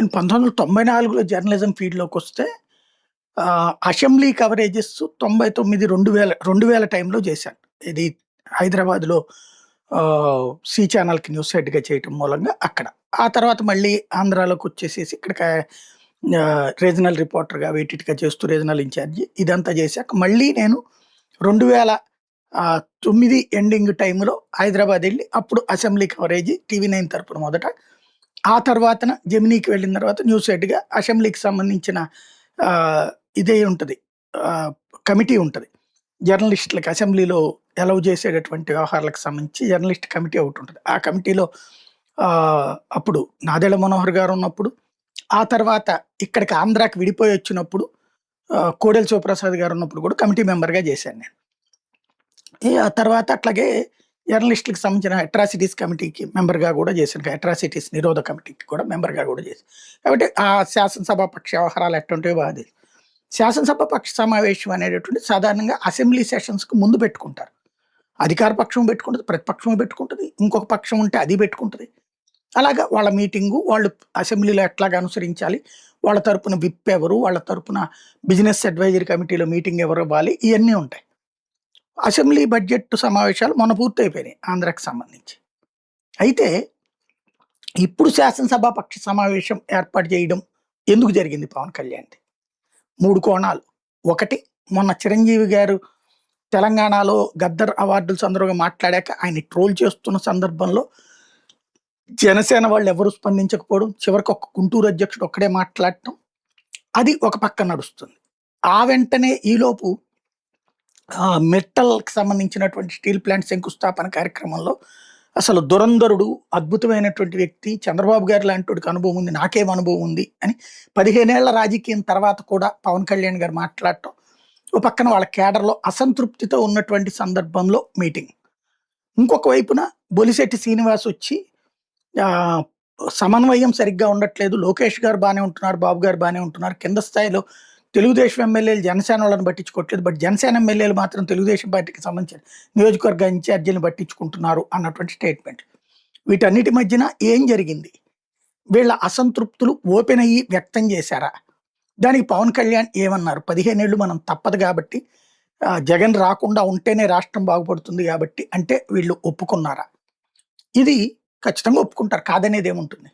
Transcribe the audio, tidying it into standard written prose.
నేను 1994లో journalism ఫీల్డ్‌లోకొస్తే assembly coverages 99, 2000 టైంలో చేశాను. ఇది హైదరాబాద్‌లో 'సి' ఛానెల్‌కి న్యూస్ హెడ్‌గా చేయటం మూలంగా అక్కడ. ఆ తర్వాత మళ్ళీ ఆంధ్రాలోకొచ్చేసేసి ఇక్కడ రీజనల్ రిపోర్టర్‌గా వీటిటిగా చేస్తూ రీజనల్ ఇన్‌చార్జి ఇదంతా చేశాక మళ్ళీ నేను 2009 ఎండింగ్ టైంలో హైదరాబాద్ ఎళ్లి అప్పుడు అసెంబ్లీ కవరేజ్ టీవీ9 తరపున మొదట. ఆ తర్వాతన జెమినీకి వెళ్ళిన తర్వాత న్యూస్ హెడ్‌గా అసెంబ్లీకి సంబంధించిన ఇదే ఉంటది. కమిటీ ఉంటది. జర్నలిస్టులకి అసెంబ్లీలో అలౌ చేసేటటువంటి వ్యవహారాలకు సంబంధించి జర్నలిస్ట్ కమిటీ ఒకటుంటది. ఆ కమిటీలో అప్పుడు నాదెళ్ల మనోహర్ గారు ఉన్నప్పుడు, ఆ తర్వాత ఇక్కడికి ఆంధ్రాకి విడిపోయి వచ్చినప్పుడు కోడెల శివప్రసాద్ గారు ఉన్నప్పుడు కూడా కమిటీ మెంబర్‌గా చేశాను నేను. ఆ తర్వాత అట్లాగే జర్నలిస్టులకు సంబంధించిన అట్రాసిటీస్ కమిటీకి మెంబర్‌గా కూడా చేశాను. అట్రాసిటీస్ నిరోధ కమిటీకి కూడా మెంబర్‌గా కూడా చేశాను. కాబట్టి ఆ శాసనసభ పక్ష వ్యవహారాలు ఎట్టుంటాయో బాగా తెలుసు. శాసనసభ పక్ష సమావేశం అనేటటువంటిది సాధారణంగా అసెంబ్లీ సెషన్స్‌కి ముందు పెట్టుకుంటారు. అధికార పక్షం పెట్టుకుంటది, ప్రతిపక్షం పెట్టుకుంటది, ఇంకొక పక్షం ఉంటే అది పెట్టుకుంటది. అలాగా వాళ్ళ మీటింగు, వాళ్ళు అసెంబ్లీలో ఎట్లాగా అనుసరించాలి, వాళ్ళ తరపున విప్ ఎవరు, వాళ్ళ తరపున బిజినెస్ అడ్వైజరీ కమిటీలో మీటింగ్ ఎవరు ఇవ్వాలి, ఇయన్నీ ఉంటాయి. అసెంబ్లీ బడ్జెట్ సమావేశాలు మొన్న పూర్తయిపోయినాయి ఆంధ్రాకి సంబంధించి. అయితే ఇప్పుడు శాసనసభ పక్ష సమావేశం ఏర్పాటు చేయడం ఎందుకు జరిగింది పవన్ కళ్యాణ్‌ది? 3 కోణాలు. ఒకటి, మొన్న చిరంజీవి గారు తెలంగాణలో గద్దర్ అవార్డుల సందర్భంగా మాట్లాడాక ఆయన్ని ట్రోల్ చేస్తున్న సందర్భంలో జనసేన వాళ్ళు ఎవరు స్పందించకపోవడం, చివరికి ఒక గుంటూరు అధ్యక్షుడు ఒక్కడే మాట్లాడటం, అది ఒక పక్క నడుస్తుంది. ఆ వెంటనే ఈలోపు మెటల్‌కి సంబంధించినటువంటి స్టీల్ ప్లాంట్ శంకుస్థాపన కార్యక్రమంలో అసలు దురంధరుడు, అద్భుతమైనటువంటి వ్యక్తి, చంద్రబాబు గారు లాంటోడికి అనుభవం ఉంది, నాకేం అనుభవం ఉంది అని 15 ఏళ్ల రాజకీయం తర్వాత కూడా పవన్ కళ్యాణ్ గారు మాట్లాడటం. ఓ పక్కన వాళ్ళ కేడర్‌లో అసంతృప్తితో ఉన్నటువంటి సందర్భంలో మీటింగ్. ఇంకొక వైపున బొలిశెట్టి శ్రీనివాస్ వచ్చి సమన్వయం సరిగ్గా ఉండట్లేదు, లోకేష్ గారు బానే ఉంటున్నారు, బాబు గారు బానే ఉంటున్నారు, కింద స్థాయిలో తెలుగుదేశం ఎమ్మెల్యేలు జనసేన వాళ్ళని పట్టించుకోవట్లేదు, బట్ జనసేన ఎమ్మెల్యేలు మాత్రం తెలుగుదేశం పార్టీకి సంబంధించిన నియోజకవర్గ ఇన్ఛార్జీలను పట్టించుకుంటున్నారు అన్నటువంటి స్టేట్మెంట్. వీటన్నిటి మధ్యన ఏం జరిగింది? వీళ్ళ అసంతృప్తులు ఓపెన్ అయ్యి వ్యక్తం చేశారా? దానికి పవన్ కళ్యాణ్ ఏమన్నారు? 15 ఏళ్ళు మనం తప్పదు కాబట్టి, జగన్ రాకుండా ఉంటేనే రాష్ట్రం బాగుపడుతుంది కాబట్టి అంటే వీళ్ళు ఒప్పుకున్నారా? ఇది ఖచ్చితంగా ఒప్పుకుంటారు, కాదనేది ఏముంటుంది.